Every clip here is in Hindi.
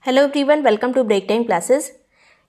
Hello everyone, welcome to break time classes.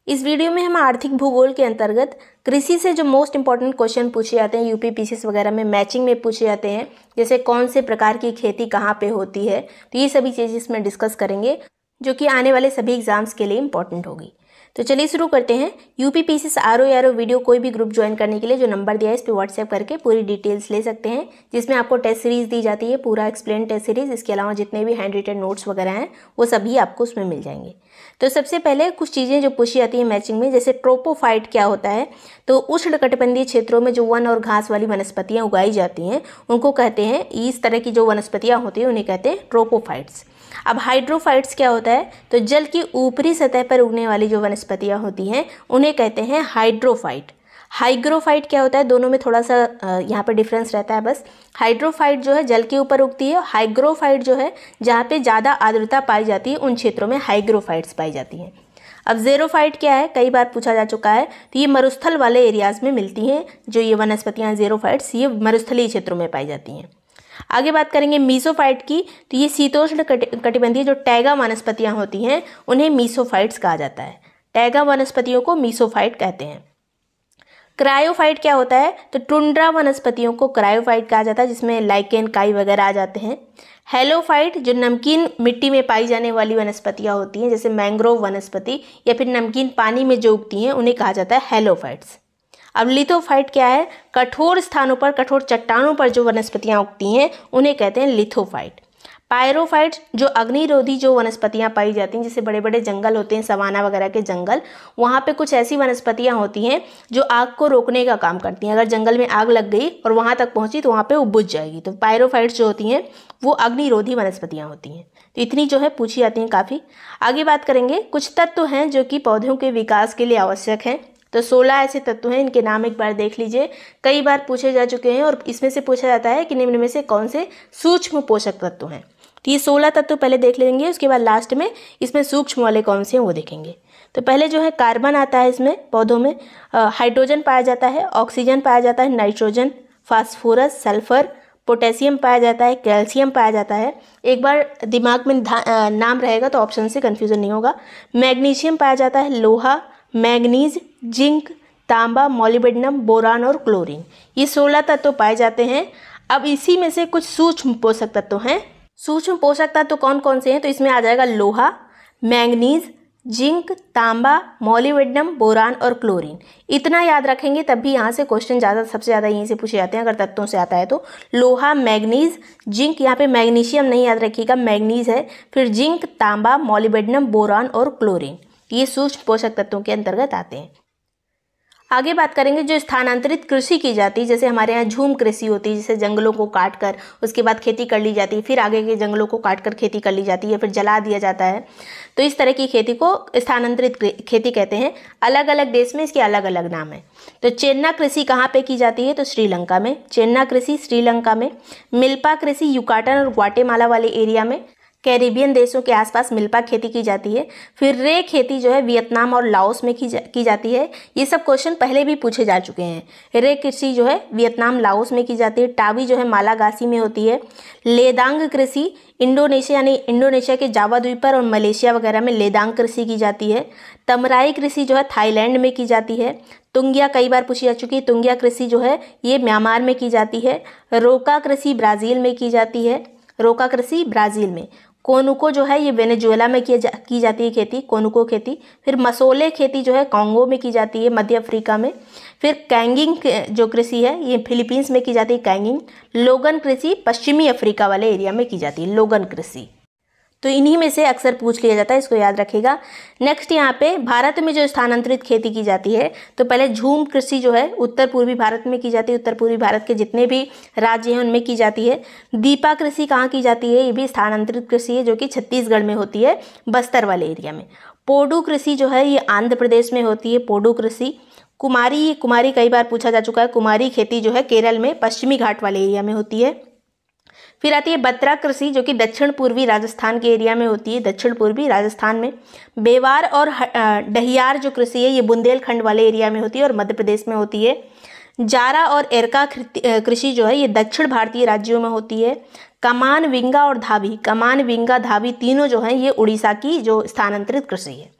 इस वीडियो में हम आर्थिक भूगोल के अंतर्गत कृषि से जो मोस्ट इंपॉर्टेंट क्वेश्चन पूछे जाते हैं यूपी पीसीएस वगैरह में मैचिंग में पूछे जाते हैं, जैसे कौन से प्रकार की खेती कहाँ पे होती है, तो ये सभी चीज़ें इसमें डिस्कस करेंगे जो कि आने वाले सभी एग्जाम्स के लिए इंपॉर्टेंट होगी। तो चलिए शुरू करते हैं। यूपी पीसीएस आरओ वीडियो कोई भी ग्रुप ज्वाइन करने के लिए जो नंबर दिया है इस पर व्हाट्सएप करके पूरी डिटेल्स ले सकते हैं, जिसमें आपको टेस्ट सीरीज दी जाती है, पूरा एक्सप्लेन टेस्ट सीरीज। इसके अलावा जितने भी हैंड रिटन नोट्स वगैरह हैं वो सभी आपको उसमें मिल जाएंगे। तो सबसे पहले कुछ चीज़ें जो पूछी जाती है मैचिंग में, जैसे ट्रोपोफाइट क्या होता है, तो उष्णकटिबंधीय क्षेत्रों में जो वन और घास वाली वनस्पतियाँ उगाई जाती हैं उनको कहते हैं, इस तरह की जो वनस्पतियाँ होती हैं उन्हें कहते हैं ट्रोपोफाइट्स। अब हाइड्रोफाइट्स क्या होता है, तो जल की ऊपरी सतह पर उगने वाली जो वनस्पतियाँ होती हैं उन्हें कहते हैं हाइड्रोफाइट। हाइग्रोफाइट क्या होता है, दोनों में थोड़ा सा यहाँ पर डिफरेंस रहता है बस। हाइड्रोफाइट जो है जल के ऊपर उगती है, हाइग्रोफाइट जो है जहाँ पे ज़्यादा आर्द्रता पाई जाती है उन क्षेत्रों में हाइग्रोफाइट्स पाई जाती हैं। अब ज़ेरोफाइट क्या है, कई बार पूछा जा चुका है, तो ये मरुस्थल वाले एरियाज़ में मिलती हैं। जो ये वनस्पतियाँ ज़ेरोफाइट्स ये मरुस्थलीय क्षेत्रों में पाई जाती हैं। आगे बात करेंगे मीसोफाइट की, तो ये शीतोष्ण कटिबंधीय जो टैगा वनस्पतियाँ होती हैं उन्हें मीसोफाइट्स कहा जाता है। टैगा वनस्पतियों को मीसोफाइट कहते हैं। क्रायोफाइट क्या होता है, तो टुंड्रा वनस्पतियों को क्रायोफाइट कहा जाता है, जिसमें लाइकेन काई वगैरह आ जाते हैं। हेलोफाइट जो नमकीन मिट्टी में पाई जाने वाली वनस्पतियाँ होती हैं, जैसे मैंग्रोव वनस्पति या फिर नमकीन पानी में जो उगती हैं उन्हें कहा जाता है हेलोफाइट्स। अब लिथोफाइट क्या है, कठोर स्थानों पर, कठोर चट्टानों पर जो वनस्पतियाँ उगती हैं उन्हें कहते हैं लिथोफाइट। पायरोफाइट जो अग्निरोधी जो वनस्पतियाँ पाई जाती हैं, जैसे बड़े बड़े जंगल होते हैं, सवाना वगैरह के जंगल, वहाँ पे कुछ ऐसी वनस्पतियाँ होती हैं जो आग को रोकने का काम करती हैं। अगर जंगल में आग लग गई और वहाँ तक पहुँची तो वहाँ पे वो बुझ जाएगी। तो पायरोफाइट्स जो होती हैं वो अग्निरोधी वनस्पतियाँ होती हैं। तो इतनी जो है पूछी जाती हैं काफ़ी। आगे बात करेंगे, कुछ तत्व हैं जो कि पौधों के विकास के लिए आवश्यक हैं। तो 16 ऐसे तत्व हैं, इनके नाम एक बार देख लीजिए, कई बार पूछे जा चुके हैं और इसमें से पूछा जाता है कि निम्न में से कौन से सूक्ष्म पोषक तत्व हैं। तो ये 16 तत्व पहले देख लेंगे, उसके बाद लास्ट में इसमें सूक्ष्म वाले कौन से हैं वो देखेंगे। तो पहले जो है कार्बन आता है इसमें पौधों में, हाइड्रोजन पाया जाता है, ऑक्सीजन पाया जाता है, नाइट्रोजन, फास्फोरस, सल्फर, पोटेशियम पाया जाता है, कैल्शियम पाया जाता है। एक बार दिमाग में नाम रहेगा तो ऑप्शन से कन्फ्यूज़न नहीं होगा। मैग्नीशियम पाया जाता है, लोहा, मैग्नीज, जिंक, तांबा, मॉलिब्डेनम, बोरान और क्लोरीन, ये 16 तत्व पाए जाते हैं। अब इसी में से कुछ सूक्ष्म पोषक तत्व हैं। सूक्ष्म पोषक तत्व कौन कौन से हैं, तो इसमें आ जाएगा लोहा, मैंगनीज, जिंक, तांबा, मॉलिब्डेनम, बोरान और क्लोरीन। इतना याद रखेंगे तब भी यहाँ से क्वेश्चन सबसे ज़्यादा यहीं से पूछे जाते हैं अगर तत्वों से आता है तो। लोहा, मैंगनीज, जिंक, यहाँ पे मैग्नीशियम नहीं याद रखिएगा, मैंगनीज है, फिर जिंक, तांबा, मॉलिब्डेनम, बोरान और क्लोरीन, ये सूक्ष्म पोषक तत्वों के अंतर्गत आते हैं। आगे बात करेंगे जो स्थानांतरित कृषि की जाती है, जैसे हमारे यहाँ झूम कृषि होती है, जैसे जंगलों को काट कर उसके बाद खेती कर ली जाती है, फिर आगे के जंगलों को काट कर खेती कर ली जाती है, फिर जला दिया जाता है। तो इस तरह की खेती को स्थानांतरित खेती कहते हैं। अलग अलग देश में इसके अलग अलग नाम है। तो चेन्ना कृषि कहाँ पे की जाती है, तो श्रीलंका में। चेन्ना कृषि श्रीलंका में। मिल्पा कृषि युकाटन और ग्वाटेमाला वाले एरिया में, कैरिबियन देशों के आसपास मिल्पा खेती की जाती है। फिर रे खेती जो है वियतनाम और लाओस में की जाती है। ये सब क्वेश्चन पहले भी पूछे जा चुके हैं। रे कृषि जो है वियतनाम लाओस में की जाती है। टावी जो है मालागासी में होती है। लेदांग कृषि इंडोनेशिया यानी इंडोनेशिया के जावा द्वीप पर और मलेशिया वगैरह में लेदांग कृषि की जाती है। तमराई कृषि जो है थाईलैंड में की जाती है। तुंगिया कई बार पूछी जा चुकी है, तुंगिया कृषि जो है ये म्यांमार में की जाती है। रोका कृषि ब्राज़ील में की जाती है। रोका कृषि ब्राज़ील में। कोनुको जो है ये वेनेजुएला में की जाती है खेती, कोनुको खेती। फिर मसोले खेती जो है कॉन्गो में की जाती है, मध्य अफ्रीका में। फिर कैंगिंग जो कृषि है ये फिलीपींस में की जाती है, कैंगिंग। लोगन कृषि पश्चिमी अफ्रीका वाले एरिया में की जाती है, लोगन कृषि। तो इन्हीं में से अक्सर पूछ लिया जाता है, इसको याद रखिएगा। नेक्स्ट यहाँ पे भारत में जो स्थानांतरित खेती की जाती है, तो पहले झूम कृषि जो है उत्तर पूर्वी भारत में की जाती है, उत्तर पूर्वी भारत के जितने भी राज्य हैं उनमें की जाती है। दीपा कृषि कहाँ की जाती है, ये भी स्थानांतरित कृषि है जो कि छत्तीसगढ़ में होती है, बस्तर वाले एरिया में। पोडू कृषि जो है ये आंध्र प्रदेश में होती है, पोडू कृषि। कुमारी कई बार पूछा जा चुका है, कुमारी खेती जो है केरल में पश्चिमी घाट वाले एरिया में होती है। फिर आती है बत्रा कृषि जो कि दक्षिण पूर्वी राजस्थान के एरिया में होती है, दक्षिण पूर्वी राजस्थान में। बेवार और डहियार जो कृषि है ये बुंदेलखंड वाले एरिया में होती है और मध्य प्रदेश में होती है। जारा और एरका कृषि जो है ये दक्षिण भारतीय राज्यों में होती है। कमान, विंगा और धावी, कमान, विंगा, धावी तीनों जो हैं ये उड़ीसा की जो स्थानांतरित कृषि है।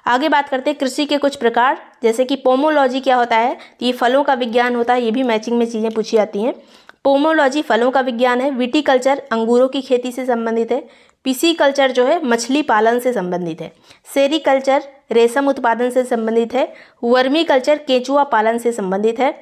आगे बात करते हैं कृषि के कुछ प्रकार, जैसे कि पोमोलॉजी क्या होता है, तो ये फलों का विज्ञान होता है, ये भी मैचिंग में चीज़ें पूछी जाती हैं। पोमोलॉजी फलों का विज्ञान है। विटीकल्चर अंगूरों की खेती से संबंधित है। पिसीकल्चर जो है मछली पालन से संबंधित है। सेरीकल्चर रेशम उत्पादन से संबंधित है। वर्मी कल्चर केंचुआ पालन से संबंधित है।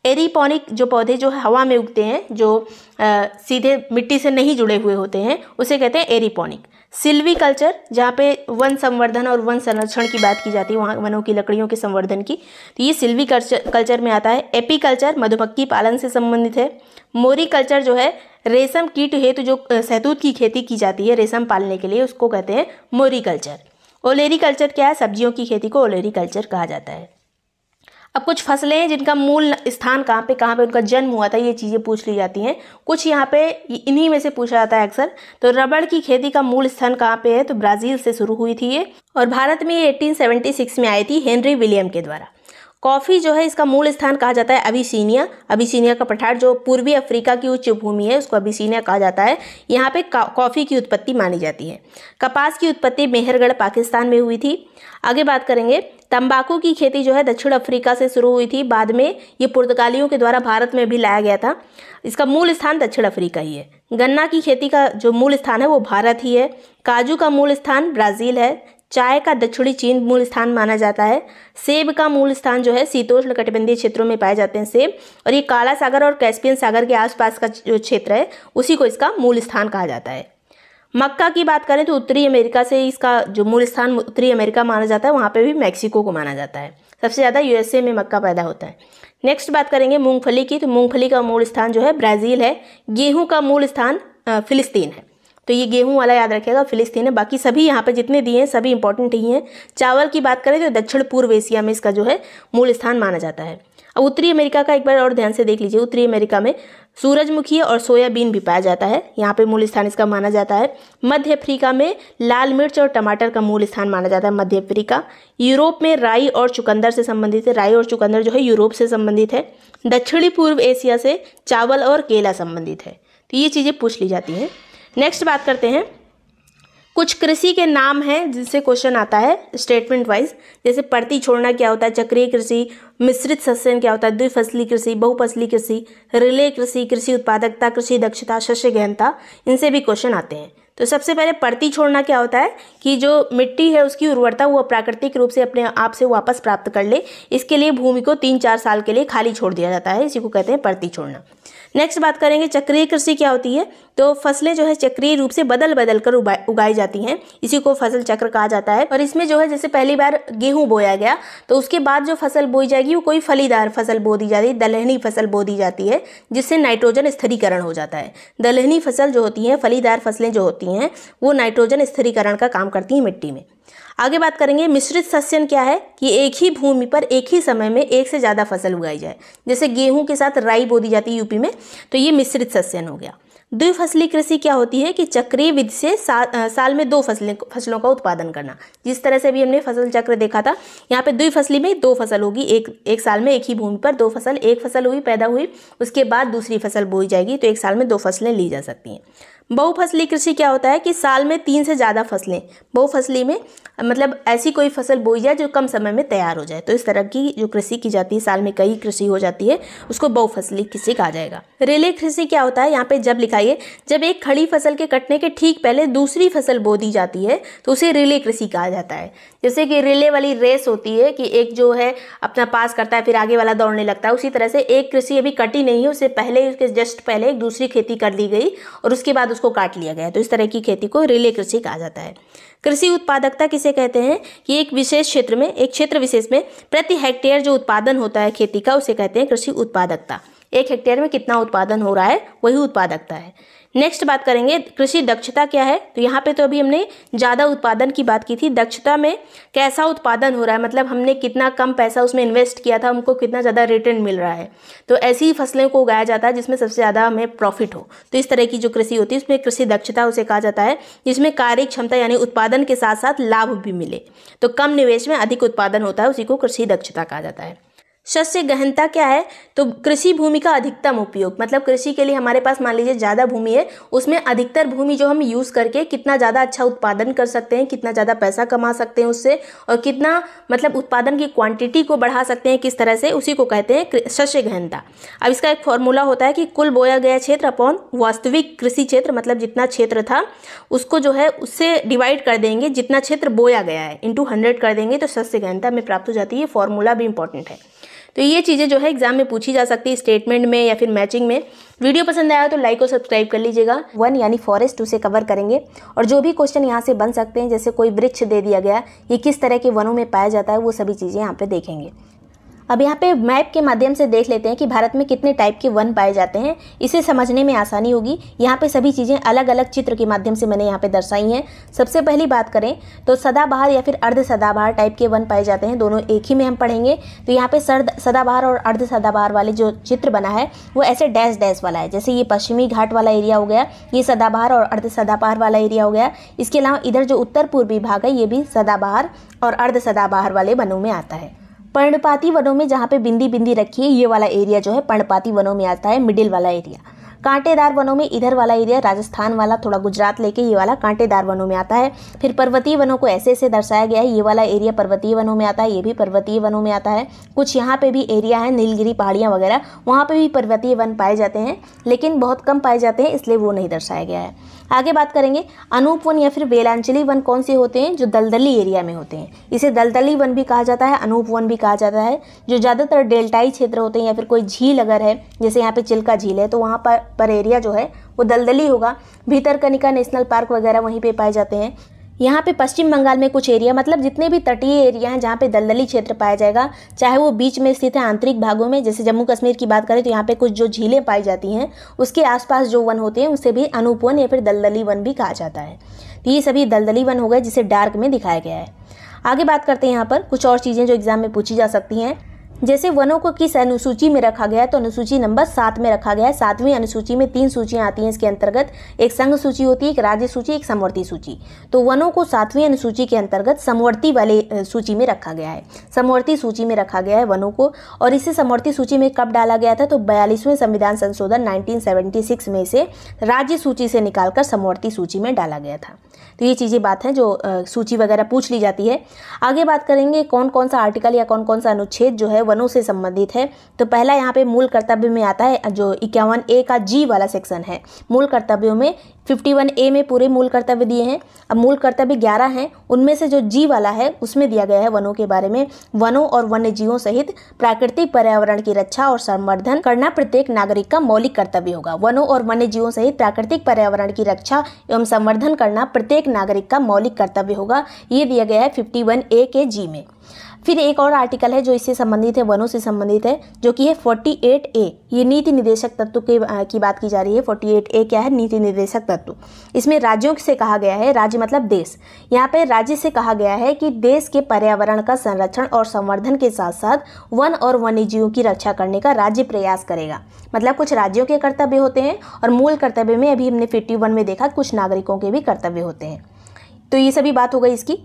एरीपोनिक जो पौधे जो हवा में उगते हैं, जो सीधे मिट्टी से नहीं जुड़े हुए होते हैं, उसे कहते हैं एरीपोनिक। सिल्वीकल्चर जहाँ पे वन संवर्धन और वन संरक्षण की बात की जाती है, वहाँ वनों की लकड़ियों के संवर्धन की, तो ये सिल्वीकल्चर में आता है। एपीकल्चर मधुमक्खी पालन से संबंधित है। मोरीकल्चर जो है रेशम कीट हेतु जो शहतूत की खेती की जाती है रेशम पालने के लिए, उसको कहते हैं मोरीकल्चर। ओलेरीकल्चर क्या है, सब्जियों की खेती को ओलेरीकल्चर कहा जाता है। अब कुछ फसलें हैं जिनका मूल स्थान कहाँ पे उनका जन्म हुआ था, ये चीज़ें पूछ ली जाती हैं। कुछ यहाँ पे इन्हीं में से पूछा जाता है अक्सर। तो रबड़ की खेती का मूल स्थान कहाँ पे है, तो ब्राज़ील से शुरू हुई थी ये, और भारत में ये 1876 में आई थी हेनरी विलियम के द्वारा। कॉफ़ी जो है इसका मूल स्थान कहा जाता है अबिसीनिया। अबिसीनिया का पठार जो पूर्वी अफ्रीका की उच्च भूमि है, उसको अबिसीनिया कहा जाता है। यहाँ पे कॉफ़ी की उत्पत्ति मानी जाती है। कपास की उत्पत्ति मेहरगढ़ पाकिस्तान में हुई थी। आगे बात करेंगे, तंबाकू की खेती जो है दक्षिण अफ्रीका से शुरू हुई थी, बाद में ये पुर्तगालियों के द्वारा भारत में भी लाया गया था। इसका मूल स्थान दक्षिण अफ्रीका ही है। गन्ना की खेती का जो मूल स्थान है वो भारत ही है। काजू का मूल स्थान ब्राज़ील है। चाय का दक्षिणी चीन मूल स्थान माना जाता है। सेब का मूल स्थान जो है शीतोष्ण कटिबंधीय क्षेत्रों में पाए जाते हैं सेब, और ये काला सागर और कैस्पियन सागर के आसपास का जो क्षेत्र है उसी को इसका मूल स्थान कहा जाता है। मक्का की बात करें तो उत्तरी अमेरिका से इसका जो मूल स्थान उत्तरी अमेरिका माना जाता है, वहाँ पे भी मैक्सिको को माना जाता है। सबसे ज़्यादा यूएसए में मक्का पैदा होता है। नेक्स्ट बात करेंगे मूंगफली की, तो मूंगफली का मूल स्थान जो है ब्राज़ील है। गेहूँ का मूल स्थान फिलिस्तीन है, तो ये गेहूं वाला याद रखिएगा, फिलिस्तीन है। बाकी सभी यहाँ पे जितने दिए हैं सभी इंपॉर्टेंट ही हैं। चावल की बात करें तो दक्षिण पूर्व एशिया में इसका जो है मूल स्थान माना जाता है। अब उत्तरी अमेरिका का एक बार और ध्यान से देख लीजिए। उत्तरी अमेरिका में सूरजमुखी और सोयाबीन भी पाया जाता है, यहाँ पे मूल स्थान इसका माना जाता है। मध्य अफ्रीका में लाल मिर्च और टमाटर का मूल स्थान माना जाता है, मध्य अफ्रीका। यूरोप में राई और चुकंदर से संबंधित है। राई और चुकंदर जो है यूरोप से संबंधित है। दक्षिणी पूर्व एशिया से चावल और केला संबंधित है। तो ये चीज़ें पूछ ली जाती हैं। नेक्स्ट बात करते हैं, कुछ कृषि के नाम हैं जिससे क्वेश्चन आता है स्टेटमेंट वाइज। जैसे पड़ती छोड़ना क्या होता है, चक्रीय कृषि, मिश्रित सस्यन क्या होता है, द्विफसली कृषि, बहुफसली कृषि, रिले कृषि, कृषि उत्पादकता, कृषि दक्षता, शस्य गहनता, इनसे भी क्वेश्चन आते हैं। तो सबसे पहले पड़ती छोड़ना क्या होता है कि जो मिट्टी है उसकी उर्वरता वो प्राकृतिक रूप से अपने आप से वापस प्राप्त कर ले, इसके लिए भूमि को 3-4 साल के लिए खाली छोड़ दिया जाता है, इसी को कहते हैं पड़ती छोड़ना। नेक्स्ट बात करेंगे चक्रीय कृषि क्या होती है, तो फसलें जो है चक्रीय रूप से बदल बदल कर उगाई जाती हैं, इसी को फसल चक्र कहा जाता है। और इसमें जो है जैसे पहली बार गेहूं बोया गया तो उसके बाद जो फसल बोई जाएगी वो कोई फलीदार फसल बो दी जाती है, दलहनी फसल बो दी जाती है, जिससे नाइट्रोजन स्थिरीकरण हो जाता है। दलहनी फसल जो होती हैं, फलीदार फसलें जो होती हैं, वो नाइट्रोजन स्थिरीकरण का काम करती हैं मिट्टी में। आगे बात करेंगे मिश्रित सस्यन क्या है कि एक ही भूमि पर एक ही समय में एक से ज़्यादा फसल उगाई जाए। जैसे गेहूं के साथ राई बो दी जाती है यूपी में, तो ये मिश्रित सस्यन हो गया। द्विफसली कृषि क्या होती है कि चक्रीय विधि से साल में 2 फसलों का उत्पादन करना। जिस तरह से भी हमने फसल चक्र देखा था, यहाँ पे द्विफसली में 2 फसल होगी, एक साल में एक ही भूमि पर 2 फसल, एक फसल हुई पैदा हुई, उसके बाद दूसरी फसल बोई जाएगी, तो एक साल में 2 फसलें ली जा सकती हैं। बहुफसली कृषि क्या होता है कि साल में 3 से ज़्यादा फसलें, बहुफसली में मतलब ऐसी कोई फसल बोई जाए जो कम समय में तैयार हो जाए, तो इस तरह की जो कृषि की जाती है, साल में कई कृषि हो जाती है, उसको बहुफसली कृषि कहा जाएगा। रिले कृषि क्या होता है, यहाँ पे जब लिखाइए, जब एक खड़ी फसल के कटने के ठीक पहले दूसरी फसल बो दी जाती है तो उसे रिले कृषि कहा जाता है। जैसे कि रिले वाली रेस होती है कि एक जो है अपना पास करता है फिर आगे वाला दौड़ने लगता है, उसी तरह से एक कृषि अभी कटी नहीं है, उससे पहले उसके जस्ट पहले एक दूसरी खेती कर ली गई और उसके बाद उसको काट लिया गया, तो इस तरह की खेती को रिले कृषि कहा जाता है। कृषि उत्पादकता किसे कहते हैं कि एक विशेष क्षेत्र में, एक क्षेत्र विशेष में प्रति हेक्टेयर जो उत्पादन होता है खेती का, उसे कहते हैं कृषि उत्पादकता। 1 हेक्टेयर में कितना उत्पादन हो रहा है वही उत्पादकता है। नेक्स्ट बात करेंगे कृषि दक्षता क्या है, तो यहाँ पे तो अभी हमने ज़्यादा उत्पादन की बात की थी। दक्षता में कैसा उत्पादन हो रहा है, मतलब हमने कितना कम पैसा उसमें इन्वेस्ट किया था, हमको कितना ज़्यादा रिटर्न मिल रहा है, तो ऐसी फसलों को उगाया जाता है जिसमें सबसे ज़्यादा हमें प्रॉफिट हो। तो इस तरह की जो कृषि होती है उसमें कृषि दक्षता उसे कहा जाता है, जिसमें कार्य क्षमता यानी उत्पादन के साथ साथ लाभ भी मिले, तो कम निवेश में अधिक उत्पादन होता है, उसी को कृषि दक्षता कहा जाता है। शस्य गहनता क्या है, तो कृषि भूमि का अधिकतम उपयोग, मतलब कृषि के लिए हमारे पास मान लीजिए ज़्यादा भूमि है, उसमें अधिकतर भूमि जो हम यूज़ करके कितना ज़्यादा अच्छा उत्पादन कर सकते हैं, कितना ज़्यादा पैसा कमा सकते हैं उससे, और कितना मतलब उत्पादन की क्वांटिटी को बढ़ा सकते हैं किस तरह से, उसी को कहते हैं शस्य गहनता। अब इसका एक फॉर्मूला होता है कि कुल बोया गया क्षेत्र अपॉन वास्तविक कृषि क्षेत्र, मतलब जितना क्षेत्र था उसको जो है उससे डिवाइड कर देंगे, जितना क्षेत्र बोया गया है इंटू 100 कर देंगे तो शस्य गहनता में प्राप्त हो जाती है। फॉर्मूला भी इंपॉर्टेंट है। तो ये चीज़ें जो है एग्जाम में पूछी जा सकती है, स्टेटमेंट में या फिर मैचिंग में। वीडियो पसंद आया तो लाइक और सब्सक्राइब कर लीजिएगा। 1 यानी फॉरेस्ट उसे कवर करेंगे, और जो भी क्वेश्चन यहाँ से बन सकते हैं, जैसे कोई वृक्ष दे दिया गया, ये किस तरह के वनों में पाया जाता है, वो सभी चीज़ें यहाँ पे देखेंगे। अब यहाँ पे मैप के माध्यम से देख लेते हैं कि भारत में कितने टाइप के वन पाए जाते हैं, इसे समझने में आसानी होगी। यहाँ पे सभी चीज़ें अलग अलग चित्र के माध्यम से मैंने यहाँ पे दर्शाई हैं। सबसे पहली बात करें तो सदाबहार या फिर अर्ध सदाबहार टाइप के वन पाए जाते हैं, दोनों एक ही में हम पढ़ेंगे। तो यहाँ पे सदाबहार और अर्ध सदाबहार वाले जो चित्र बना है वो ऐसे डैश डैश वाला है, जैसे ये पश्चिमी घाट वाला एरिया हो गया, ये सदाबहार और अर्ध सदाबहार वाला एरिया हो गया। इसके अलावा इधर जो उत्तर पूर्वी भाग है ये भी सदाबहार और अर्ध सदाबहार वाले वनों में आता है। पर्णपाती वनों में जहाँ पे बिंदी बिंदी रखी है, ये वाला एरिया जो है पर्णपाती वनों में आता है, मिडिल वाला एरिया। कांटेदार वनों में इधर वाला एरिया, राजस्थान वाला थोड़ा गुजरात लेके ये वाला कांटेदार वनों में आता है। फिर पर्वतीय वनों को ऐसे ऐसे दर्शाया गया है, ये वाला एरिया पर्वतीय वनों में आता है, ये भी पर्वतीय वनों में आता है। कुछ यहाँ पे भी एरिया है नीलगिरी पहाड़ियाँ वगैरह, वहाँ पे भी पर्वतीय वन पाए जाते हैं, लेकिन बहुत कम पाए जाते हैं, इसलिए वो नहीं दर्शाया गया है। आगे बात करेंगे अनूप वन या फिर वेलांचली वन कौन से होते हैं, जो दलदली एरिया में होते हैं। इसे दलदली वन भी कहा जाता है, अनूप वन भी कहा जाता है। जो ज़्यादातर डेल्टाई क्षेत्र होते हैं या फिर कोई झील अगर है, जैसे यहाँ पे चिल्का झील है, तो वहाँ पर एरिया जो है वो दलदली होगा। भीतरकनिका नेशनल पार्क वगैरह वहीं पे पाए जाते हैं। यहाँ पे पश्चिम बंगाल में कुछ एरिया, मतलब जितने भी तटीय एरिया हैं जहाँ पे दलदली क्षेत्र पाया जाएगा, चाहे वो बीच में स्थित है आंतरिक भागों में, जैसे जम्मू कश्मीर की बात करें तो यहाँ पे कुछ जो झीलें पाई जाती हैं उसके आसपास जो वन होते हैं उसे भी अनूप वन या फिर दलदली वन भी कहा जाता है। तो ये सभी दलदली वन हो गए जिसे डार्क में दिखाया गया है। आगे बात करते हैं यहाँ पर कुछ और चीज़ें जो एग्जाम में पूछी जा सकती हैं, जैसे वनों को किस अनुसूची में रखा गया है, तो अनुसूची नंबर 7 में रखा गया है। 7वीं अनुसूची में 3 सूचियां आती हैं इसके अंतर्गत, एक संघ सूची होती है, एक राज्य सूची, एक समवर्ती सूची। तो वनों को 7वीं अनुसूची के अंतर्गत समवर्ती वाले सूची में रखा गया है, समवर्ती सूची में रखा गया है वनों को। और इसे समवर्ती सूची में कब डाला गया था, तो 42वें संविधान संशोधन 1976 में से राज्य सूची से निकालकर समवर्ती सूची में डाला गया था। तो ये चीज़ें बात है जो सूची वगैरह पूछ ली जाती है। आगे बात करेंगे कौन कौन सा आर्टिकल या कौन कौन सा अनुच्छेद जो है वनों से संबंधित है। तो पहला यहाँ पे मूल कर्तव्य में आता है, जो 51A का जी वाला सेक्शन है। मूल कर्तव्यों में 51A में पूरे मूल कर्तव्य दिए हैं। अब मूल कर्तव्य 11 हैं, उनमें से जो जी वाला है उसमें दिया गया है वनों के बारे में, वनों और वन्य जीवों सहित प्राकृतिक पर्यावरण की रक्षा और संवर्धन करना प्रत्येक नागरिक का मौलिक कर्तव्य होगा। वनों और वन्य जीवों सहित प्राकृतिक पर्यावरण की रक्षा एवं संवर्धन करना प्रत्येक नागरिक का मौलिक कर्तव्य होगा, ये दिया गया है 51A के जी में। फिर एक और आर्टिकल है जो इससे संबंधित है, वनों से संबंधित है, जो कि है 48A। ये नीति निर्देशक तत्व की बात की जा रही है। 48A क्या है, नीति निर्देशक तत्व। इसमें राज्यों से कहा गया है, राज्य मतलब देश, यहाँ पे राज्य से कहा गया है कि देश के पर्यावरण का संरक्षण और संवर्धन के साथ साथ वन और वन्यजीवों की रक्षा करने का राज्य प्रयास करेगा। मतलब कुछ राज्यों के कर्तव्य होते हैं और मूल कर्तव्य में अभी हमने 51 में देखा कुछ नागरिकों के भी कर्तव्य होते हैं। तो ये सभी बात हो गई इसकी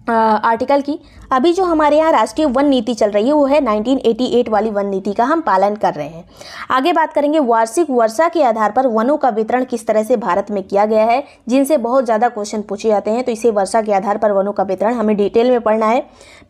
आर्टिकल की। अभी जो हमारे यहाँ राष्ट्रीय वन नीति चल रही है वो है 1988 वाली वन नीति का हम पालन कर रहे हैं। आगे बात करेंगे वार्षिक वर्षा के आधार पर वनों का वितरण किस तरह से भारत में किया गया है, जिनसे बहुत ज़्यादा क्वेश्चन पूछे जाते हैं। तो इसे वर्षा के आधार पर वनों का वितरण हमें डिटेल में पढ़ना है।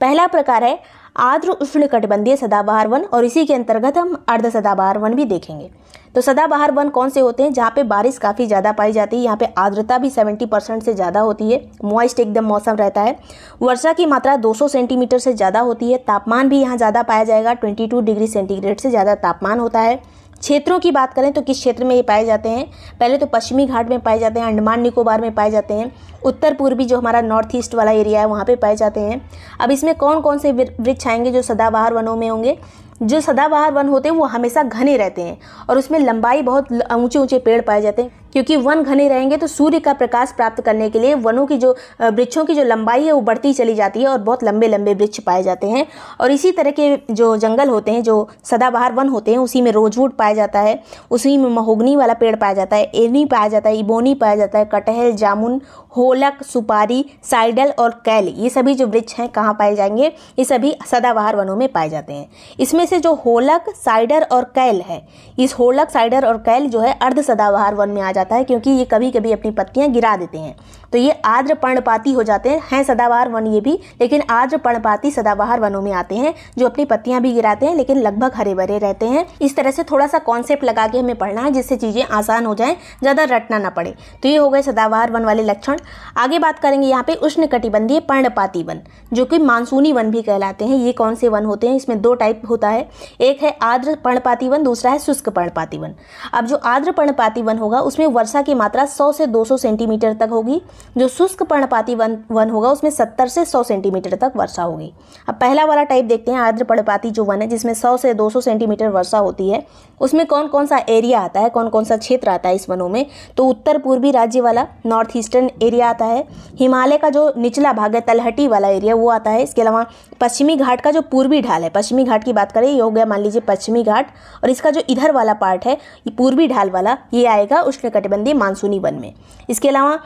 पहला प्रकार है आर्द्र उष्णकटिबंधीय सदाबहार वन, और इसी के अंतर्गत हम अर्ध सदाबहार वन भी देखेंगे। तो सदाबहार वन कौन से होते हैं, जहाँ पे बारिश काफ़ी ज़्यादा पाई जाती है, यहाँ पे आर्द्रता भी 70% से ज़्यादा होती है, मॉइस्ट एकदम मौसम रहता है, वर्षा की मात्रा 200 सेंटीमीटर से ज़्यादा होती है, तापमान भी यहाँ ज़्यादा पाया जाएगा, 22 डिग्री सेंटीग्रेड से ज़्यादा तापमान होता है। क्षेत्रों की बात करें तो किस क्षेत्र में ये पाए जाते हैं, पहले तो पश्चिमी घाट में पाए जाते हैं, अंडमान निकोबार में पाए जाते हैं, उत्तर पूर्वी जो हमारा नॉर्थ ईस्ट वाला एरिया है वहाँ पे पाए जाते हैं। अब इसमें कौन कौन से वृक्ष आएंगे जो सदाबहार वनों में होंगे। जो सदाबहार वन होते हैं वो हमेशा घने रहते हैं और उसमें लंबाई बहुत ऊंचे ऊंचे पेड़ पाए जाते हैं, क्योंकि वन घने रहेंगे तो सूर्य का प्रकाश प्राप्त करने के लिए वनों की जो वृक्षों की जो लंबाई है वो बढ़ती चली जाती है और बहुत लंबे लंबे वृक्ष पाए जाते हैं। और इसी तरह के जो जंगल होते हैं, जो सदाबहार वन होते हैं, उसी में रोजवुड पाया जाता है, उसी में महोगनी वाला पेड़ पाया जाता है, एनी पाया जाता है, इबोनी पाया जाता है, कटहल, जामुन, होलक, सुपारी, साइडल और कैल, ये सभी जो वृक्ष हैं कहाँ पाए जाएंगे? ये सभी सदाबहार वनों में पाए जाते हैं। इसमें से जो होलक, साइडर और कैल है, इस होलक, साइडर और कैल जो है अर्ध सदाबहार वन में आ जाता है, क्योंकि ये कभी कभी अपनी पत्तियां गिरा देते हैं, तो ये आर्द्र पर्णपाती हो जाते हैं सदाबहार वन ये भी, लेकिन आर्द्र पर्णपाती सदाबहार वनों में आते हैं, जो अपनी पत्तियां भी गिराते हैं लेकिन लगभग हरे भरे रहते हैं। इस तरह से थोड़ा सा कॉन्सेप्ट लगा के हमें पढ़ना है, जिससे चीज़ें आसान हो जाएं, ज़्यादा रटना ना पड़े। तो ये हो गए सदाबहार वन वाले लक्षण। आगे बात करेंगे यहाँ पे उष्णकटिबंधीय पर्णपाती वन, जो कि मानसूनी वन भी कहलाते हैं। ये कौन से वन होते हैं? इसमें दो टाइप होता है, एक है आर्द्र पर्णपाती वन, दूसरा है शुष्क पर्णपाती वन। अब जो आर्द्र पर्णपाती वन होगा उसमें वर्षा की मात्रा 100 से 200 सेंटीमीटर तक होगी। जो शुष्क पर्णपाती वन होगा उसमें 70 से 100 सेंटीमीटर तक वर्षा होगी। अब पहला वाला टाइप देखते हैं, आर्द्र पर्णपाती जो वन है जिसमें 100 से 200 सेंटीमीटर वर्षा होती है, उसमें कौन कौन सा एरिया आता है, कौन कौन सा क्षेत्र आता है इस वनों में? तो उत्तर पूर्वी राज्य वाला नॉर्थ ईस्टर्न एरिया आता है, हिमालय का जो निचला भाग है तलहटी वाला एरिया वो आता है, इसके अलावा पश्चिमी घाट का जो पूर्वी ढाल है, पश्चिमी घाट की बात करें ये हो गया मान लीजिए पश्चिमी घाट, और इसका जो इधर वाला पार्ट है ये पूर्वी ढाल वाला, ये आएगा उष्णकटिबंधीय मानसूनी वन में। इसके अलावा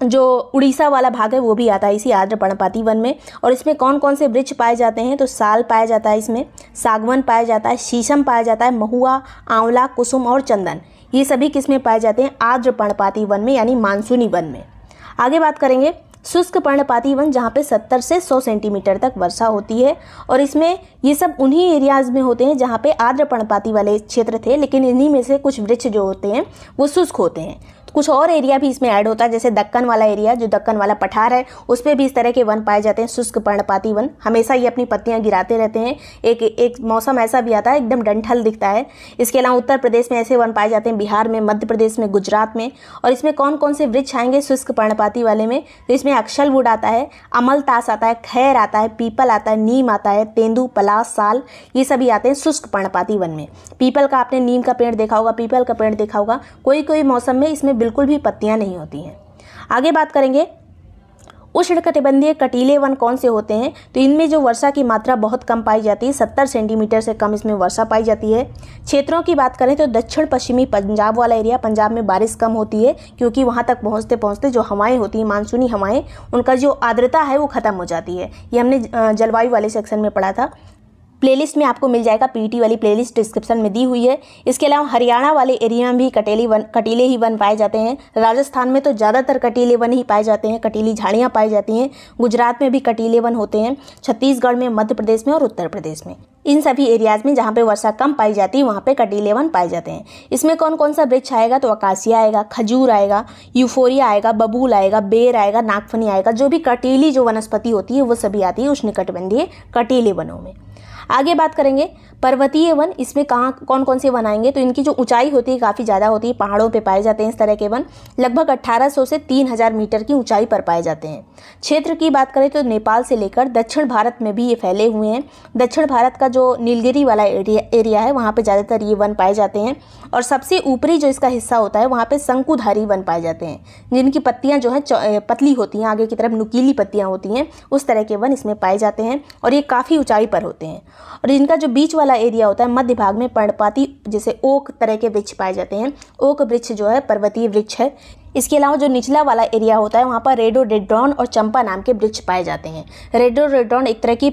जो उड़ीसा वाला भाग है वो भी आता है इसी आर्द्र पर्णपाती वन में। और इसमें कौन कौन से वृक्ष पाए जाते हैं? तो साल पाया जाता है, इसमें सागवन पाया जाता है, शीशम पाया जाता है, महुआ, आंवला, कुसुम और चंदन, ये सभी किसमें पाए जाते हैं? आर्द्र पर्णपाती वन में, यानी मानसूनी वन में। आगे बात करेंगे शुष्क पर्णपाती वन, जहाँ पे 70 से 100 सेंटीमीटर तक वर्षा होती है, और इसमें ये सब उन्हीं एरियाज़ में होते हैं जहाँ पे आर्द्र पर्णपाती वाले क्षेत्र थे, लेकिन इन्हीं में से कुछ वृक्ष जो होते हैं वो शुष्क होते हैं। कुछ और एरिया भी इसमें ऐड होता है, जैसे दक्कन वाला एरिया, जो दक्कन वाला पठार है उस पर भी इस तरह के वन पाए जाते हैं, शुष्क पर्णपाती वन। हमेशा ये अपनी पत्तियां गिराते रहते हैं, एक मौसम ऐसा भी आता है एकदम डंठल दिखता है। इसके अलावा उत्तर प्रदेश में ऐसे वन पाए जाते हैं, बिहार में, मध्य प्रदेश में, गुजरात में। और इसमें कौन कौन से वृक्ष आएंगे शुष्क पर्णपाती वाले में? तो इसमें अक्षलवुड आता है, अमलतास आता है, खैर आता है, पीपल आता है, नीम आता है, तेंदू, पलास, साल, ये सभी आते हैं शुष्क पर्णपाती वन में। पीपल का आपने नीम का पेड़ देखा होगा, पीपल का पेड़ देखा होगा, कोई कोई मौसम में इसमें बिल्कुल भी पत्तियां नहीं होती हैं। आगे बात करेंगे उष्णकटिबंधीय कटीले वन कौन से होते हैं? तो इनमें जो वर्षा की मात्रा बहुत कम पाई जाती है, 70 सेंटीमीटर से कम इसमें वर्षा पाई जाती है। क्षेत्रों की बात करें तो दक्षिण पश्चिमी पंजाब वाला एरिया, पंजाब में बारिश कम होती है, क्योंकि वहाँ तक पहुँचते पहुँचते जो हवाएं होती हैं, मानसूनी हवाएं, उनका जो आर्द्रता है वो ख़त्म हो जाती है। ये हमने जलवायु वाले सेक्शन में पढ़ा था। प्लेलिस्ट में आपको मिल जाएगा, पीटी वाली प्लेलिस्ट डिस्क्रिप्शन में दी हुई है। इसके अलावा हरियाणा वाले एरिया में भी कटीले ही वन पाए जाते हैं। राजस्थान में तो ज़्यादातर कटीले वन ही पाए जाते हैं, कटीली झाड़ियाँ पाई जाती हैं। गुजरात में भी कटीले वन होते हैं, छत्तीसगढ़ में, मध्य प्रदेश में और उत्तर प्रदेश में। इन सभी एरियाज़ में जहाँ पे वर्षा कम पाई जाती है वहाँ पे कटीले वन पाए जाते हैं। इसमें कौन कौन सा वृक्ष आएगा? तो अकासिया आएगा, खजूर आएगा, यूफोरिया आएगा, बबूल आएगा, बेर आएगा, नागफनी आएगा। जो भी कटीली जो वनस्पति होती है वो सभी आती है उष्णकटिबंधीय कटीले वनों में। आगे बात करेंगे पर्वतीय वन, इसमें कहाँ कौन कौन से वन आएंगे? तो इनकी जो ऊंचाई होती है काफ़ी ज़्यादा होती है, पहाड़ों पे पाए जाते हैं इस तरह के वन। लगभग 1800 से 3000 मीटर की ऊंचाई पर पाए जाते हैं। क्षेत्र की बात करें तो नेपाल से लेकर दक्षिण भारत में भी ये फैले हुए हैं। दक्षिण भारत का जो नीलगिरी वाला एरिया है वहाँ पर ज़्यादातर ये वन पाए जाते हैं। और सबसे ऊपरी जो इसका हिस्सा होता है वहाँ पर शंकुधारी वन पाए जाते हैं, जिनकी पत्तियाँ जो हैं पतली होती हैं, आगे की तरफ नुकीली पत्तियाँ होती हैं, उस तरह के वन इसमें पाए जाते हैं और ये काफ़ी ऊंचाई पर होते हैं। और इनका जो बीच वाला एरिया होता है, मध्य भाग में पर्णपाती जैसे ओक तरह के वृक्ष पाए जाते हैं। ओक वृक्ष जो है पर्वतीय वृक्ष है। इसके अलावा जो निचला वाला एरिया होता है वहाँ पर रेडोडेड्रॉन और चंपा नाम के वृक्ष पाए जाते हैं। रेडोडेड्रॉन एक तरह की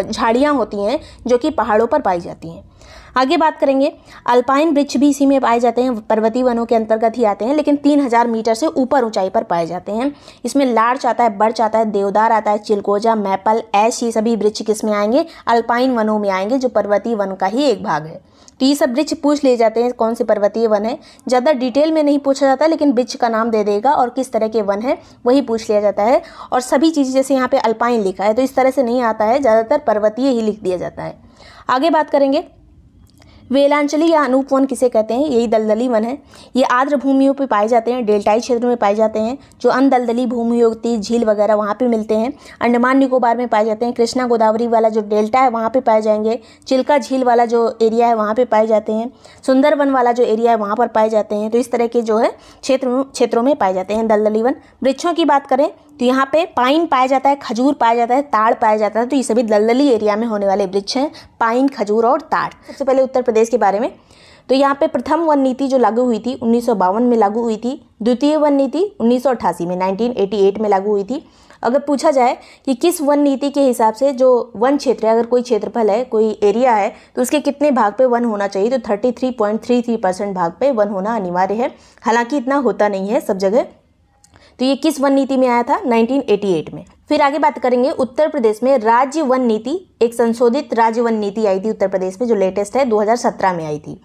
झाड़ियाँ होती हैं जो कि पहाड़ों पर पाई जाती हैं। आगे बात करेंगे अल्पाइन वृक्ष भी इसी में पाए जाते हैं, पर्वतीय वनों के अंतर्गत ही आते हैं, लेकिन 3000 मीटर से ऊपर ऊंचाई पर पाए जाते हैं। इसमें लार्च आता है, बर्च आता है, देवदार आता है, चिलगोजा, मैपल, ऐश, ये सभी वृक्ष किस में आएंगे? अल्पाइन वनों में आएंगे, जो पर्वतीय वन का ही एक भाग है। तो ये सब वृक्ष पूछ लिए जाते हैं कौन से पर्वतीय वन है। ज़्यादा डिटेल में नहीं पूछा जाता, लेकिन वृक्ष का नाम दे देगा और किस तरह के वन है वही पूछ लिया जाता है। और सभी चीज़ें जैसे यहाँ पे अल्पाइन लिखा है तो इस तरह से नहीं आता है, ज़्यादातर पर्वतीय ही लिख दिया जाता है। आगे बात करेंगे वेलांचली या अनूप वन किसे कहते हैं? यही दलदली वन है। ये आर्द्र भूमियों पे पाए जाते हैं, डेल्टाई क्षेत्र में पाए जाते हैं। जो अनदलदली भूमि होती है, झील वगैरह वहाँ पे मिलते हैं। अंडमान निकोबार में पाए जाते हैं। कृष्णा गोदावरी वाला जो डेल्टा है वहाँ पे पाए जाएंगे। चिल्का झील वाला जो एरिया है वहाँ पे पाए जाते हैं। सुंदरवन वाला जो एरिया है वहाँ पर पाए जाते हैं। तो इस तरह के जो है क्षेत्रों में पाए जाते हैं दलदली वन। वृक्षों की बात करें तो यहाँ पे पाइन पाया जाता है, खजूर पाया जाता है, ताड़ पाया जाता है। तो ये सभी दलदली एरिया में होने वाले वृक्ष हैं, पाइन, खजूर और ताड़। सबसे पहले उत्तर प्रदेश के बारे में, तो यहाँ पे प्रथम वन नीति जो लागू हुई थी 1952 में लागू हुई थी। द्वितीय वन नीति 1988 में 1988 में लागू हुई थी। अगर पूछा जाए कि किस वन नीति के हिसाब से जो वन क्षेत्र है, अगर कोई क्षेत्रफल है, कोई एरिया है, तो उसके कितने भाग पे वन होना चाहिए, तो 33.33% भाग पे वन होना अनिवार्य है। हालांकि इतना होता नहीं है सब जगह। तो ये किस वन नीति में आया था? 1988 में। फिर आगे बात करेंगे उत्तर प्रदेश में राज्य वन नीति। एक संशोधित राज्य वन नीति आई थी उत्तर प्रदेश में, जो लेटेस्ट है, 2017 में आई थी।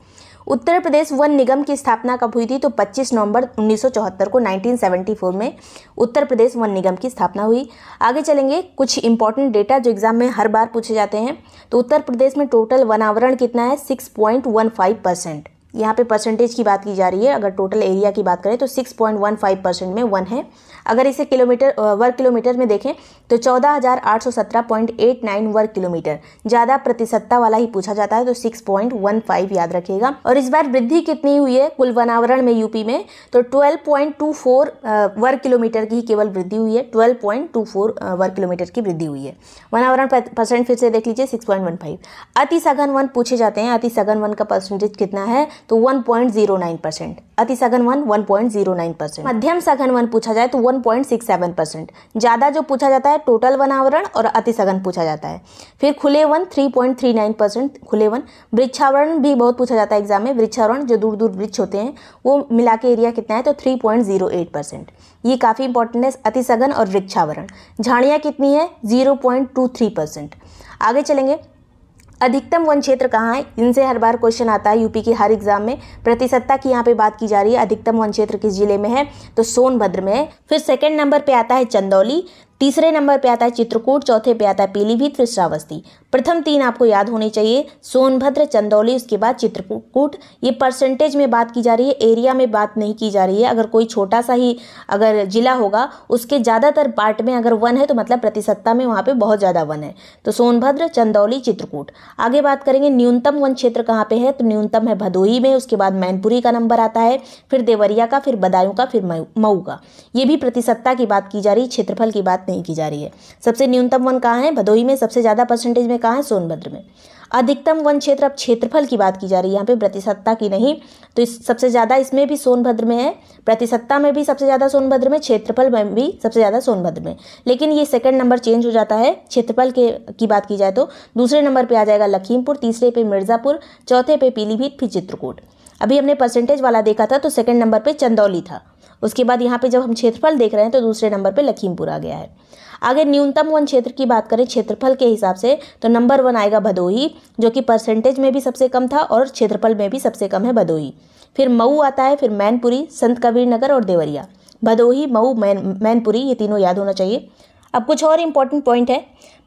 उत्तर प्रदेश वन निगम की स्थापना कब हुई थी? तो 25 नवंबर 1974 को 1974 में उत्तर प्रदेश वन निगम की स्थापना हुई। आगे चलेंगे, कुछ इंपॉर्टेंट डेटा जो एग्जाम में हर बार पूछे जाते हैं। तो उत्तर प्रदेश में टोटल वनावरण कितना है? 6.15%। यहाँ पे परसेंटेज की बात की जा रही है। अगर टोटल एरिया की बात करें तो 6.15% में वन है। अगर इसे वर्ग किलोमीटर में देखें तो 14,817.89 वर्ग किलोमीटर। ज़्यादा प्रतिशतता वाला ही पूछा जाता है, तो 6.15 याद रखिएगा। और इस बार वृद्धि कितनी हुई है कुल वनावरण में यूपी में? तो 12.24 वर्ग किलोमीटर की केवल वृद्धि हुई है। 12.24 वर्ग किलोमीटर की वृद्धि हुई है। वनावरण परसेंट फिर से देख लीजिए, 6.15। अति सघन वन पूछे जाते हैं। अति सघन वन का परसेंटेज कितना है? तो 1.09%। अति सघन वन 1.09%। मध्यम सघन वन पूछा जाए तो 1.67%। ज़्यादा जो पूछा जाता है टोटल वनावरण और अति सघन पूछा जाता है। फिर खुले वन 3.39%। खुले वन। वृक्षावरण भी बहुत पूछा जाता है एग्जाम में। वृक्षावरण जो दूर दूर वृक्ष होते हैं वो मिला के एरिया कितना है? तो 3.08%। ये काफ़ी इंपॉर्टेंट है, अति सघन और वृक्षावरण। झाड़ियाँ कितनी है? 0.23%। आगे चलेंगे, अधिकतम वन क्षेत्र कहाँ है? इनसे हर बार क्वेश्चन आता है यूपी की हर एग्जाम में। प्रतिशतता की यहाँ पे बात की जा रही है। अधिकतम वन क्षेत्र किस जिले में है? तो सोनभद्र में है। फिर सेकंड नंबर पे आता है चंदौली, तीसरे नंबर पे आता है चित्रकूट, चौथे पे आता है पीलीभीत, फिर श्रावस्ती। प्रथम तीन आपको याद होनी चाहिए, सोनभद्र, चंदौली, उसके बाद चित्रकूट। ये परसेंटेज में बात की जा रही है, एरिया में बात नहीं की जा रही है। अगर कोई छोटा सा ही अगर जिला होगा उसके ज़्यादातर पार्ट में अगर वन है तो मतलब प्रतिशतता में वहाँ पे बहुत ज़्यादा वन है। तो सोनभद्र, चंदौली, चित्रकूट। आगे बात करेंगे न्यूनतम वन क्षेत्र कहाँ पे है? तो न्यूनतम है भदोही में, उसके बाद मैनपुरी का नंबर आता है, फिर देवरिया का, फिर बदायूं का, फिर मऊ का। ये भी प्रतिशतता की बात की जा रही है, क्षेत्रफल की बात नहीं की जा रही है। सबसे न्यूनतम वन कहाँ है? भदोही में। सबसे ज़्यादा परसेंटेज में कहाँ है? सोनभद्र में। अधिकतम वन क्षेत्र, अब क्षेत्रफल की बात की जा रही है यहाँ पे, प्रतिशतता की नहीं। तो सबसे ज़्यादा इसमें भी सोनभद्र में है, प्रतिशतता में भी सबसे ज़्यादा सोनभद्र में, क्षेत्रफल में भी सबसे ज़्यादा सोनभद्र में। लेकिन ये सेकंड नंबर चेंज हो जाता है। क्षेत्रफल की बात की जाए तो दूसरे नंबर पर आ जाएगा लखीमपुर, तीसरे पे मिर्ज़ापुर, चौथे पे पीलीभीत, फिर चित्रकूट। अभी हमने परसेंटेज वाला देखा था तो सेकंड नंबर पे चंदौली था। उसके बाद यहाँ पे जब हम क्षेत्रफल देख रहे हैं तो दूसरे नंबर पे लखीमपुर आ गया है। आगे न्यूनतम वन क्षेत्र की बात करें क्षेत्रफल के हिसाब से तो नंबर 1 आएगा भदोही, जो कि परसेंटेज में भी सबसे कम था और क्षेत्रफल में भी सबसे कम है भदोही। फिर मऊ आता है, फिर मैनपुरी, संत कबीर नगर और देवरिया। भदोही, मऊ, मैनपुरी, ये तीनों याद होना चाहिए। अब कुछ और इम्पोर्टेंट पॉइंट है।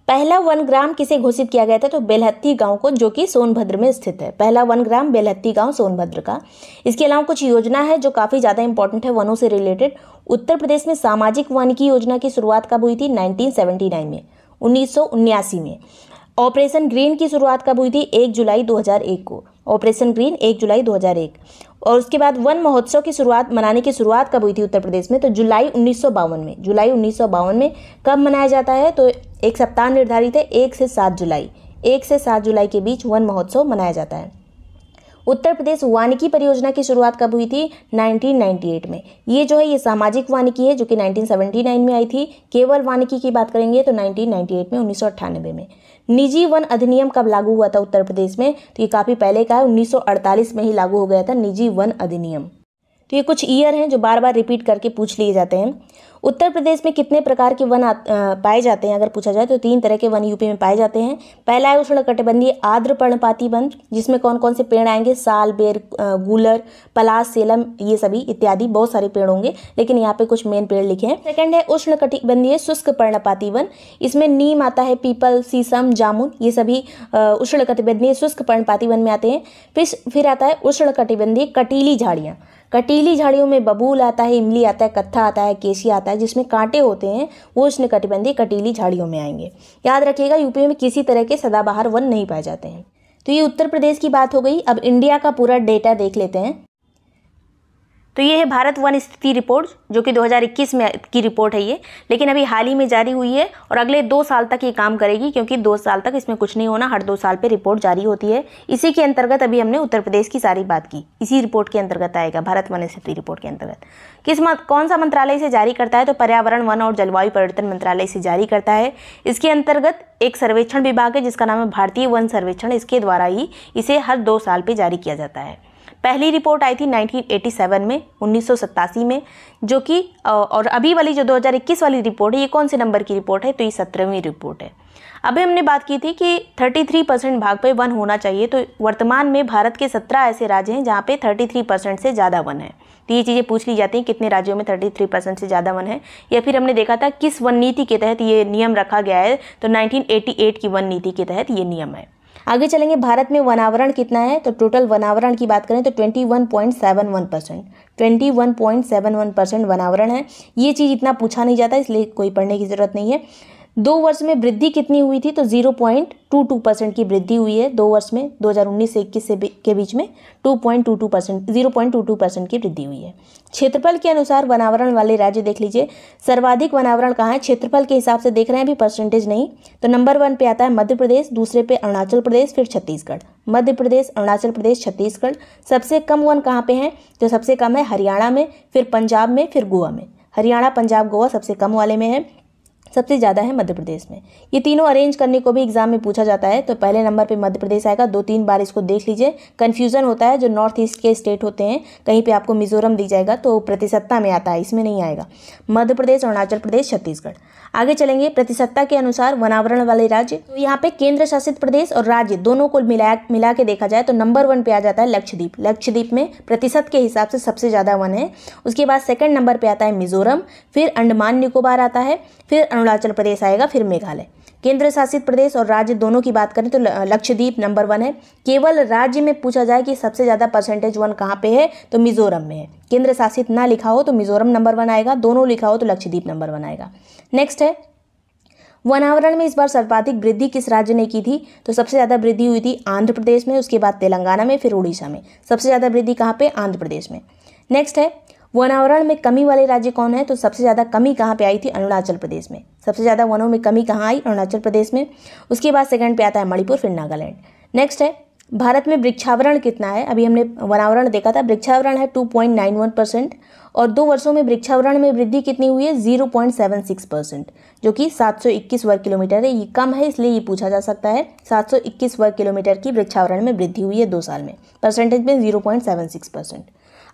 पहला वन ग्राम किसे घोषित किया गया था? तो बेलहत्ती गांव को, जो कि सोनभद्र में स्थित है। पहला वन ग्राम बेलहत्ती गांव सोनभद्र का। इसके अलावा कुछ योजना है जो काफ़ी ज़्यादा इंपॉर्टेंट है वनों से रिलेटेड। उत्तर प्रदेश में सामाजिक वानिकी योजना की शुरुआत कब हुई थी? 1979 में, 1979 में। ऑपरेशन ग्रीन की शुरुआत कब हुई थी? 1 जुलाई 2001 को। ऑपरेशन ग्रीन 1 जुलाई 2001। और उसके बाद वन महोत्सव की शुरुआत, मनाने की शुरुआत कब हुई थी उत्तर प्रदेश में? तो जुलाई 1952 में। जुलाई 1952 में कब मनाया जाता है? तो एक सप्ताह निर्धारित है, 1 से 7 जुलाई। 1 से 7 जुलाई के बीच वन महोत्सव मनाया जाता है। उत्तर प्रदेश वानिकी परियोजना की शुरुआत कब हुई थी? 1998 में। ये जो है ये सामाजिक वानिकी है जो कि 1979 में आई थी। केवल वानिकी की बात करेंगे तो 1998 में, 1998 में। निजी वन अधिनियम कब लागू हुआ था उत्तर प्रदेश में? तो ये काफ़ी पहले का है, 1948 में ही लागू हो गया था निजी वन अधिनियम। तो ये कुछ ईयर हैं जो बार बार रिपीट करके पूछ लिए जाते हैं। उत्तर प्रदेश में कितने प्रकार के वन पाए जाते हैं अगर पूछा जाए तो 3 तरह के वन यूपी में पाए जाते हैं। पहला है उष्णकटिबंधीय आर्द्र पर्णपाती वन, जिसमें कौन कौन से पेड़ आएंगे, साल, बेर, गूलर, पलाश, सेलम, ये सभी इत्यादि बहुत सारे पेड़ होंगे, लेकिन यहाँ पे कुछ मेन पेड़ लिखे हैं। सेकंड है उष्णकटिबंधीय शुष्क पर्णपाती वन, इसमें नीम आता है, पीपल, शीशम, जामुन, ये सभी उष्णकटिबंधीय शुष्क पर्णपाती वन में आते हैं। फिर आता है उष्णकटिबंधीय कटीली झाड़ियाँ। कटीली झाड़ियों में बबूल आता है, इमली आता है, कत्था आता है, केशिया आता है, जिसमें कांटे होते हैं, वो उष्णकटिबंधीय कटीली झाड़ियों में आएंगे। याद रखिएगा यूपी में किसी तरह के सदाबहार वन नहीं पाए जाते हैं। तो ये उत्तर प्रदेश की बात हो गई। अब इंडिया का पूरा डेटा देख लेते हैं। तो ये है भारत वन स्थिति रिपोर्ट, जो कि 2021 में की रिपोर्ट है ये, लेकिन अभी हाल ही में जारी हुई है और अगले 2 साल तक ये काम करेगी, क्योंकि 2 साल तक इसमें कुछ नहीं होना, हर 2 साल पे रिपोर्ट जारी होती है। इसी के अंतर्गत अभी हमने उत्तर प्रदेश की सारी बात की, इसी रिपोर्ट के अंतर्गत आएगा, भारत वन स्थिति रिपोर्ट के अंतर्गत। कौन सा मंत्रालय इसे जारी करता है, तो पर्यावरण, वन और जलवायु परिवर्तन मंत्रालय इसे जारी करता है। इसके अंतर्गत एक सर्वेक्षण विभाग है जिसका नाम है भारतीय वन सर्वेक्षण, इसके द्वारा ही इसे हर 2 साल पे जारी किया जाता है। पहली रिपोर्ट आई थी 1987 में, 1987 में, जो कि और अभी वाली जो 2021 वाली रिपोर्ट है, ये कौन से नंबर की रिपोर्ट है, तो ये 17वीं रिपोर्ट है। अभी हमने बात की थी कि 33% भाग पे वन होना चाहिए, तो वर्तमान में भारत के 17 ऐसे राज्य हैं जहाँ पे 33% से ज़्यादा वन है। तो ये चीज़ें पूछ ली जाती हैं, कितने राज्यों में 33% से ज़्यादा वन है, या फिर हमने देखा था किस वन नीति के तहत ये नियम रखा गया है, तो 1988 की वन नीति के तहत ये नियम है। आगे चलेंगे, भारत में वनावरण कितना है, तो टोटल वनावरण की बात करें तो 21.71%, 21.71% वनावरण है। ये चीज़ इतना पूछा नहीं जाता, इसलिए कोई पढ़ने की ज़रूरत नहीं है। 2 वर्ष में वृद्धि कितनी हुई थी, तो 0.22% की वृद्धि हुई है 2 वर्ष में, 2019 से 21 के बीच में 0.22% की वृद्धि हुई है। क्षेत्रफल के अनुसार वनावरण वाले राज्य देख लीजिए, सर्वाधिक वनावरण कहाँ है, क्षेत्रफल के हिसाब से देख रहे हैं, अभी परसेंटेज नहीं। तो नंबर 1 पे आता है मध्य प्रदेश, दूसरे पे अरुणाचल प्रदेश, फिर छत्तीसगढ़। मध्य प्रदेश, अरुणाचल प्रदेश, छत्तीसगढ़। सबसे कम वन कहाँ पे है, तो सबसे कम है हरियाणा में, फिर पंजाब में, फिर गोवा में। हरियाणा, पंजाब, गोवा सबसे कम वाले में है, सबसे ज़्यादा है मध्य प्रदेश में। ये तीनों अरेंज करने को भी एग्जाम में पूछा जाता है, तो पहले नंबर पे मध्य प्रदेश आएगा। 2-3 बार इसको देख लीजिए, कन्फ्यूज़न होता है, जो नॉर्थ ईस्ट के स्टेट होते हैं, कहीं पे आपको मिजोरम दिख जाएगा तो प्रतिशतता में आता है, इसमें नहीं आएगा। मध्य प्रदेश, अरुणाचल प्रदेश, छत्तीसगढ़। आगे चलेंगे, प्रतिशतता के अनुसार वनावरण वाले राज्य, तो यहाँ पे केंद्र शासित प्रदेश और राज्य दोनों को मिला के देखा जाए तो नंबर 1 पे आ जाता है लक्षद्वीप। लक्षद्वीप में प्रतिशत के हिसाब से सबसे ज़्यादा वन है। उसके बाद सेकंड नंबर पे आता है मिजोरम, फिर अंडमान निकोबार आता है, फिर अरुणाचल प्रदेश आएगा, फिर मेघालय। केंद्र शासित प्रदेश और राज्य दोनों की बात करें तो लक्षद्वीप नंबर 1 है। केवल राज्य में पूछा जाए कि सबसे ज़्यादा परसेंटेज वन कहाँ पे है, तो मिजोरम में है। केंद्र शासित ना लिखा हो तो मिजोरम नंबर 1 आएगा, दोनों लिखा हो तो लक्षद्वीप नंबर 1 आएगा। नेक्स्ट है, वनावरण में इस बार सर्वाधिक वृद्धि किस राज्य ने की थी, तो सबसे ज़्यादा वृद्धि हुई थी आंध्र प्रदेश में, उसके बाद तेलंगाना में, फिर उड़ीसा में। सबसे ज़्यादा वृद्धि कहाँ पे, आंध्र प्रदेश में। नेक्स्ट है, वनावरण में कमी वाले राज्य कौन है, तो सबसे ज़्यादा कमी कहाँ पे आई थी, अरुणाचल प्रदेश में। सबसे ज़्यादा वनों में कमी कहाँ आई, अरुणाचल प्रदेश में। उसके बाद सेकंड पे आता है मणिपुर, फिर नागालैंड। नेक्स्ट है, भारत में वृक्षावरण कितना है, अभी हमने वनावरण देखा था, वृक्षावरण है 2.91%, और 2 वर्षों में वृक्षावरण में वृद्धि कितनी हुई है, 0.76%, जो कि 721 वर्ग किलोमीटर है। ये कम है, इसलिए ये पूछा जा सकता है। 721 वर्ग किलोमीटर की वृक्षावरण में वृद्धि हुई है 2 साल में, परसेंटेज में 0.76%।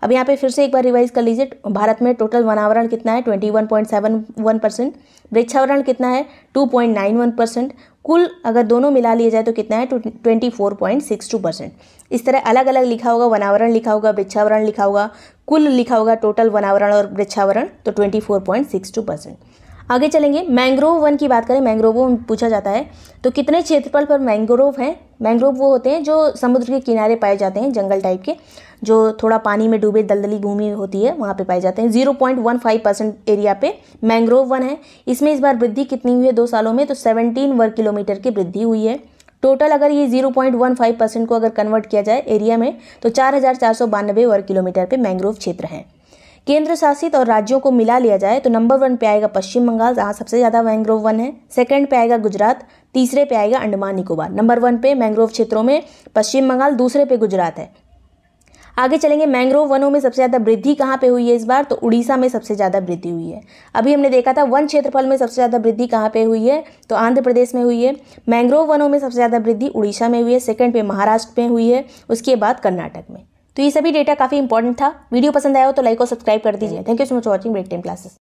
अब यहाँ पे फिर से एक बार रिवाइज कर लीजिए, भारत में टोटल वनावरण कितना है, 21.71%, वृक्षावरण कितना है, 2.91%, कुल अगर दोनों मिला लिया जाए तो कितना है, 24.62%। इस तरह अलग अलग लिखा होगा, वनावरण लिखा होगा, वृक्षावरण लिखा होगा, कुल लिखा होगा, टोटल वनावरण और वृक्षावरण, तो 24.62%। आगे चलेंगे, मैंग्रोव वन की बात करें, मैंग्रोव वन पूछा जाता है तो कितने क्षेत्रफल पर मैंग्रोव हैं। मैंग्रोव वो होते हैं जो समुद्र के किनारे पाए जाते हैं, जंगल टाइप के, जो थोड़ा पानी में डूबे दलदली भूमि होती है वहाँ पे पाए जाते हैं। 0.15% एरिया पे मैंग्रोव वन है। इसमें इस बार वृद्धि कितनी हुई है 2 सालों में, तो 17 वर्ग किलोमीटर की वृद्धि हुई है। टोटल अगर ये 0.15% को अगर कन्वर्ट किया जाए एरिया में, तो 4492 वर्ग किलोमीटर पे मैंग्रोव क्षेत्र हैं। केंद्र शासित और राज्यों को मिला लिया जाए तो नंबर 1 पे आएगा पश्चिम बंगाल, जहाँ सबसे ज़्यादा मैंग्रोव वन है। सेकंड पे आएगा गुजरात, तीसरे पे आएगा अंडमान निकोबार। नंबर 1 पे मैंग्रोव क्षेत्रों में पश्चिम बंगाल, दूसरे पे गुजरात है। आगे चलेंगे, मैंग्रोव वनों में सबसे ज़्यादा वृद्धि कहाँ पे हुई है इस बार, तो उड़ीसा में सबसे ज़्यादा वृद्धि हुई है। अभी हमने देखा था वन क्षेत्रफल में सबसे ज़्यादा वृद्धि कहाँ पे हुई है, तो आंध्र प्रदेश में हुई है। मैंग्रोव वनों में सबसे ज़्यादा वृद्धि उड़ीसा में हुई है, सेकंड पे महाराष्ट्र में हुई है, उसके बाद कर्नाटक में। तो ये सभी डेटा काफ़ी इंपॉर्टेंट था। वीडियो पसंद आया हो तो लाइक और सब्सक्राइब कर दीजिए। Thank you so much for watching break time classes.